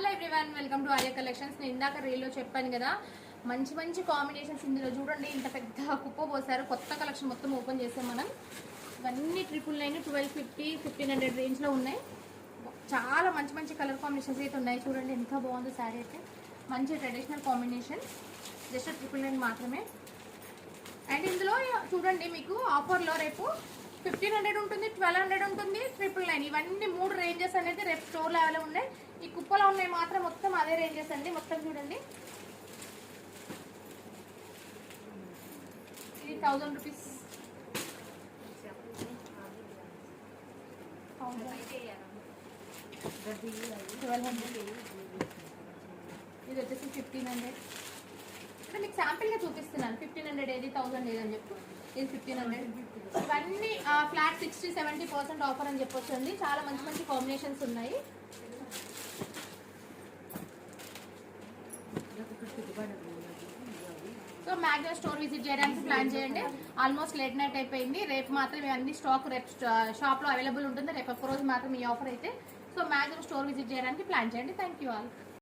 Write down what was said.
Hello everyone, welcome to Arya collections. నేను ఇందాక రీల్లో చెప్పాను కదా, మంచి మంచి కాంబినేషన్స్ ఇందులో చూడండి. ఇంత పెద్ద కుప్ప పోసారు. కొత్త కలెక్షన్ మొత్తం ఓపెన్ చేసాం మనం. ఇవన్నీ 999, 1250, 1500 రేంజ్లో ఉన్నాయి. చాలా మంచి మంచి కలర్ కాంబినేషన్స్ అయితే ఉన్నాయి. చూడండి ఎంత బాగుందో శారీ అయితే. మంచి ట్రెడిషనల్ కాంబినేషన్, జస్ట్ 999 మాత్రమే. అండ్ ఇందులో చూడండి, మీకు ఆఫర్లో రేపు 1500 ఉంటుంది, 1200 ఉంటుంది, 999. ఇవన్నీ 3 రేంజెస్ అనేది రేపు స్టోర్లో అవైలబుల్ ఉన్నాయి. ఈ కుప్పలో ఉన్నాయి మాత్రం మొత్తం అదే రేంజెస్ అండి. మొత్తం చూడండి, ఇది 1000 రూపీస్. ఇది వచ్చేసి 1500. అంటే మీకు శాంపిల్గా చూపిస్తున్నాను. 1500 ఏది, 1000 ఏది అని చెప్పు. ఇది 1500. ఇవన్నీ ఫ్లాట్ 60-70% ఆఫర్ అని చెప్పొచ్చు అండి. చాలా మంచి మంచి కాంబినేషన్స్ ఉన్నాయి. సో మ్యాక్సిమం స్టోర్ విజిట్ చేయడానికి ప్లాన్ చేయండి. ఆల్మోస్ట్ లేట్ నైట్ అయిపోయింది. రేపు మాత్రం అన్ని స్టాక్ రేపు షాప్లో అవైలబుల్ ఉంటుంది. రేపు ఒక్క రోజు మాత్రం ఈ ఆఫర్ అయితే. సో మ్యాక్సిమం స్టోర్ విజిట్ చేయడానికి ప్లాన్ చేయండి. Thank you all.